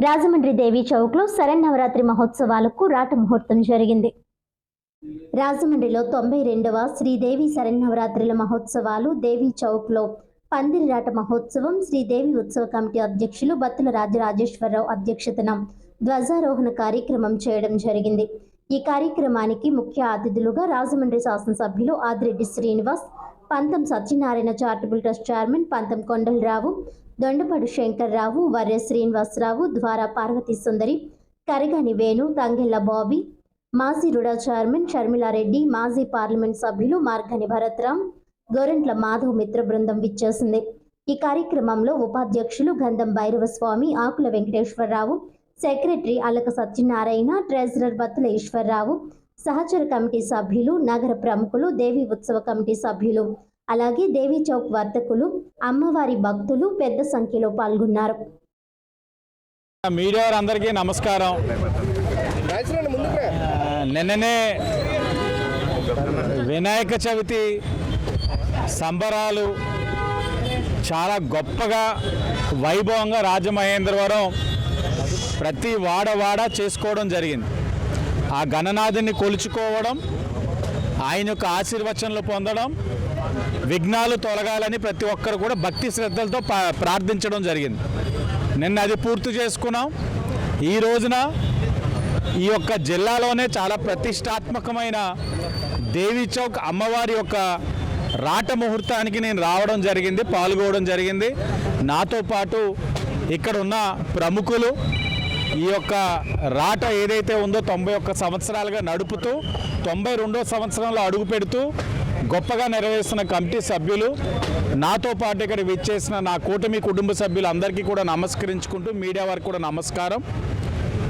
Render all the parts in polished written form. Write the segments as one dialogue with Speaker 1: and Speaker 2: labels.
Speaker 1: రాజమండ్రి దేవి చౌక్లో శరన్నవరాత్రి మహోత్సవాలకు రాట ముహూర్తం జరిగింది. రాజమండ్రిలో 92వ శ్రీదేవి శరన్నవరాత్రుల మహోత్సవాలు దేవి చౌక్లో పందిరి రాట మహోత్సవం శ్రీదేవి ఉత్సవ కమిటీ అధ్యక్షులు బత్తుల రాజరాజేశ్వరరావు అధ్యక్షతన ధ్వజారోహణ కార్యక్రమం చేయడం జరిగింది. ఈ కార్యక్రమానికి ముఖ్య అతిథులుగా రాజమండ్రి శాసనసభ్యులు ఆదిరెడ్డి శ్రీనివాస్, పంతం సత్యనారాయణ చారిటబుల్ ట్రస్ట్ చైర్మన్ పంతం కొండలరావు, దొండపాడు శంకర్రావు, వర్య శ్రీనివాసరావు, ద్వారా పార్వతీ సుందరి, కరగాని వేణు, తంగెళ్ల బాబీ, మాజీ రుడా చైర్మన్ షర్మిలారెడ్డి, మాజీ పార్లమెంట్ సభ్యులు మార్గని భరత్రాం, గోరంట్ల మాధవ్ మిత్ర బృందం విచ్చేసింది. ఈ కార్యక్రమంలో ఉపాధ్యక్షులు గంధం భైరవస్వామి, ఆకుల వెంకటేశ్వరరావు, సెక్రటరీ అలక సత్యనారాయణ, ట్రెజరర్ బత్తుల ఈశ్వరరావు, సహచర కమిటీ సభ్యులు, నగర ప్రముఖులు, దేవి ఉత్సవ కమిటీ సభ్యులు, అలాగే దేవి చౌక్ వర్తకులు, అమ్మవారి భక్తులు పెద్ద సంఖ్యలో పాల్గొన్నారు.
Speaker 2: మీడియా అందరికీ నమస్కారం. నిన్ననే వినాయక చవితి సంబరాలు చాలా గొప్పగా వైభవంగా రాజమహేంద్రవరం ప్రతి వాడ చేసుకోవడం జరిగింది. ఆ గణనాథుని కొలుచుకోవడం, ఆయన యొక్క ఆశీర్వచనలు పొందడం, విఘ్నాలు తొలగాలని ప్రతి ఒక్కరు కూడా భక్తి శ్రద్ధలతో ప్రార్థించడం జరిగింది. నిన్న అది పూర్తి చేసుకున్నాం. ఈ రోజున ఈ యొక్క జిల్లాలోనే చాలా ప్రతిష్టాత్మకమైన దేవి చౌక్ అమ్మవారి యొక్క రాట ముహూర్తానికి నేను రావడం జరిగింది, పాల్గొనడం జరిగింది. నాతో పాటు ఇక్కడ ఉన్న ప్రముఖులు ఈ యొక్క రాట ఏదైతే ఉందో 91 సంవత్సరాలుగా నడుపుతూ 92వ సంవత్సరంలో అడుగు పెడుతూ గొప్పగా నెరవేరుస్తున్న కమిటీ సభ్యులు, నాతో పాటు ఇక్కడ విచ్చేసిన నా కూటమి కుటుంబ సభ్యులు అందరికీ కూడా నమస్కరించుకుంటూ మీడియా వారికి కూడా నమస్కారం.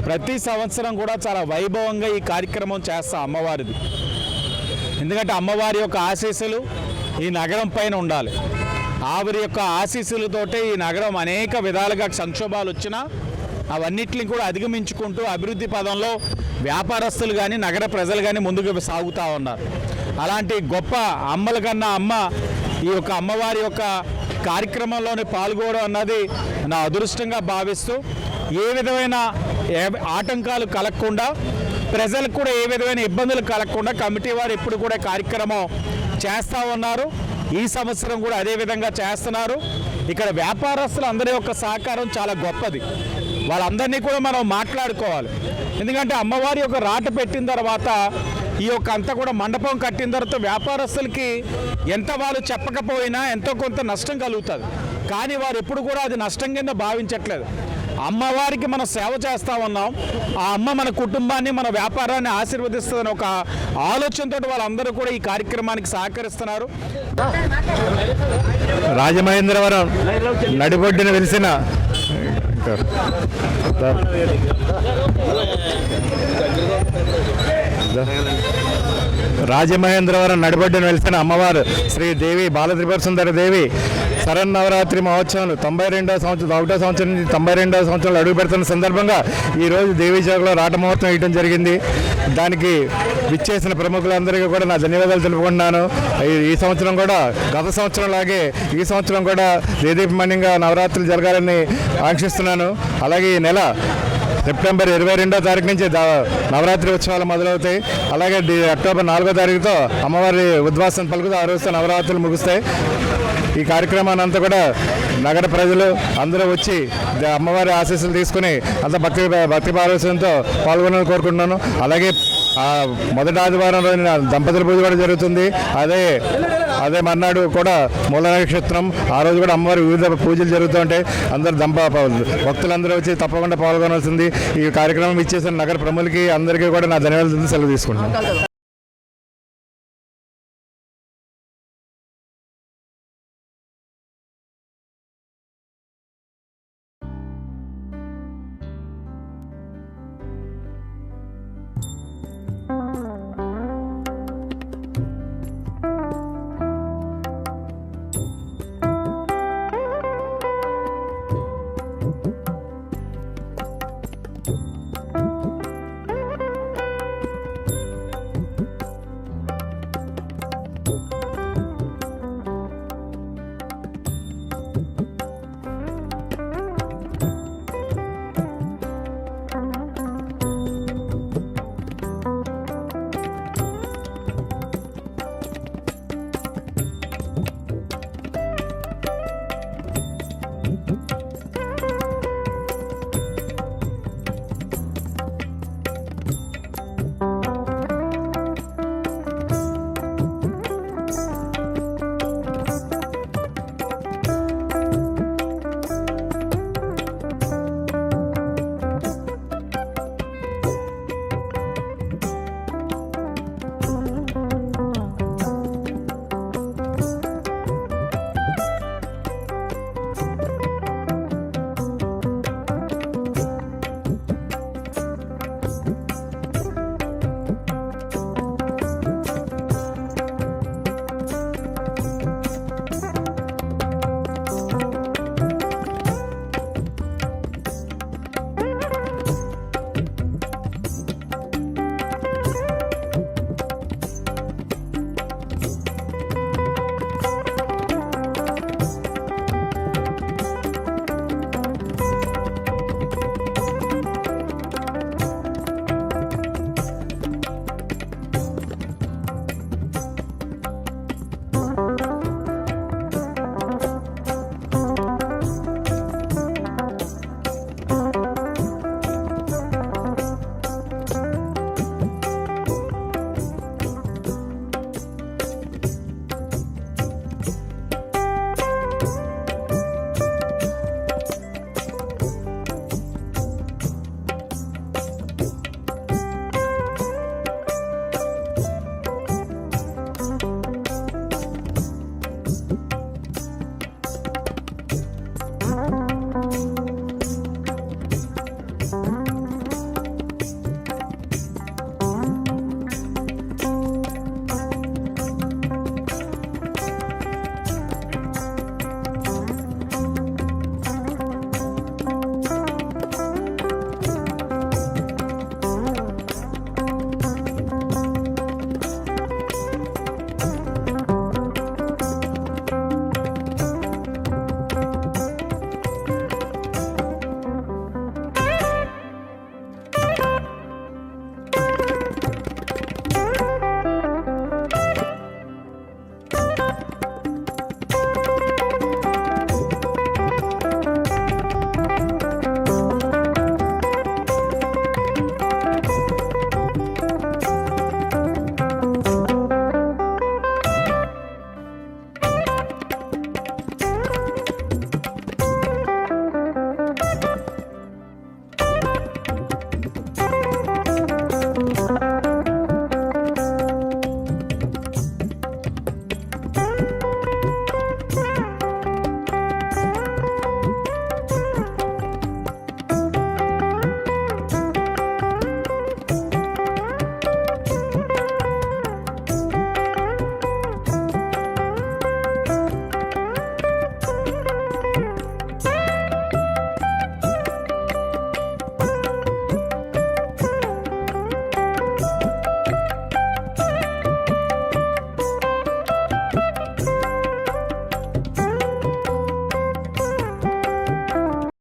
Speaker 2: ప్రతి సంవత్సరం కూడా చాలా వైభవంగా ఈ కార్యక్రమం చేస్తాం అమ్మవారిది. ఎందుకంటే అమ్మవారి యొక్క ఆశీస్సులు ఈ నగరం పైన ఉండాలి. ఆవిరి యొక్క ఆశీస్సులతోటే ఈ నగరం అనేక విధాలుగా సంక్షోభాలు వచ్చినా అవన్నిటిని కూడా అధిగమించుకుంటూ అభివృద్ధి పదంలో వ్యాపారస్తులు కానీ నగర ప్రజలు కానీ ముందుకు సాగుతూ ఉన్నారు. అలాంటి గొప్ప అమ్మల కన్నా అమ్మ ఈ యొక్క అమ్మవారి యొక్క కార్యక్రమంలోనే పాల్గొనడం అన్నది నా అదృష్టంగా భావిస్తూ, ఏ విధమైన ఆటంకాలు కలగకుండా, ప్రజలకు కూడా ఏ విధమైన ఇబ్బందులు కలగకుండా కమిటీ వారు ఎప్పుడు కూడా కార్యక్రమం చేస్తూ ఉన్నారు. ఈ సంవత్సరం కూడా అదే విధంగా చేస్తున్నారు. ఇక్కడ వ్యాపారస్తులు అందరి యొక్క సహకారం చాలా గొప్పది. వాళ్ళందరినీ కూడా మనం మాట్లాడుకోవాలి. ఎందుకంటే అమ్మవారి యొక్క రాట పెట్టిన తర్వాత ఈ యొక్క అంతా కూడా మండపం కట్టిన తర్వాత వ్యాపారస్తులకి ఎంత వాళ్ళు చెప్పకపోయినా ఎంతో కొంత నష్టం కలుగుతుంది. కానీ వారు ఎప్పుడు కూడా అది నష్టం కింద భావించట్లేదు. అమ్మవారికి మనం సేవ చేస్తూ ఉన్నాం, ఆ అమ్మ మన కుటుంబాన్ని మన వ్యాపారాన్ని ఆశీర్వదిస్తుందని ఒక ఆలోచనతో వాళ్ళందరూ కూడా ఈ కార్యక్రమానికి సహకరిస్తున్నారు. రాజమహేంద్రవరం నడిబొడ్డున వెలిసిన రాజమహేంద్రవరం నడిబొడ్డున వెలిసిన అమ్మవారు శ్రీ దేవి బాలత్రిపుర సుందరి దేవి శరన్నవరాత్రి మహోత్సవాలు 92వ సంవత్సరం 1వ సంవత్సరం నుంచి 92వ సంవత్సరంలో అడుగు పెడుతున్న సందర్భంగా ఈరోజు దేవీ చౌక్లో రాట మహోత్సవం వేయడం జరిగింది. దానికి విచ్చేసిన ప్రముఖులందరికీ కూడా నా ధన్యవాదాలు తెలుపుకుంటున్నాను. ఈ సంవత్సరం కూడా గత సంవత్సరం లాగే ఈ సంవత్సరం కూడా దేదీప్యమానంగా నవరాత్రులు జరగాలని ఆంక్షిస్తున్నాను. అలాగే ఈ నెల సెప్టెంబర్ 22వ తారీఖు నుంచి నవరాత్రి ఉత్సవాలు మొదలవుతాయి. అలాగే అక్టోబర్ 4వ తారీఖుతో అమ్మవారి ఉద్వాసన పలుకుతూ ఆ రోజుతో నవరాత్రులు ముగుస్తాయి. ఈ కార్యక్రమాన్ని అంతా కూడా నగర ప్రజలు అందరూ వచ్చి అమ్మవారి ఆశీస్సులు తీసుకుని అంత భక్తి పారవశ్యంతో పాల్గొనాలని కోరుకుంటున్నాను. అలాగే మొదటి ఆదివారం రోజున దంపతుల పూజ కూడా జరుగుతుంది. అదే మర్నాడు కూడా మూల నక్షత్రం, ఆ రోజు కూడా అమ్మవారి వివిధ పూజలు జరుగుతూ ఉంటాయి. అందరూ భక్తులందరూ వచ్చి తప్పకుండా పాల్గొనాల్సింది. ఈ కార్యక్రమం ఇచ్చేసిన నగర ప్రముఖులకి అందరికీ కూడా నా ధన్యవాదాలు సెలవు తీసుకుంటున్నాను.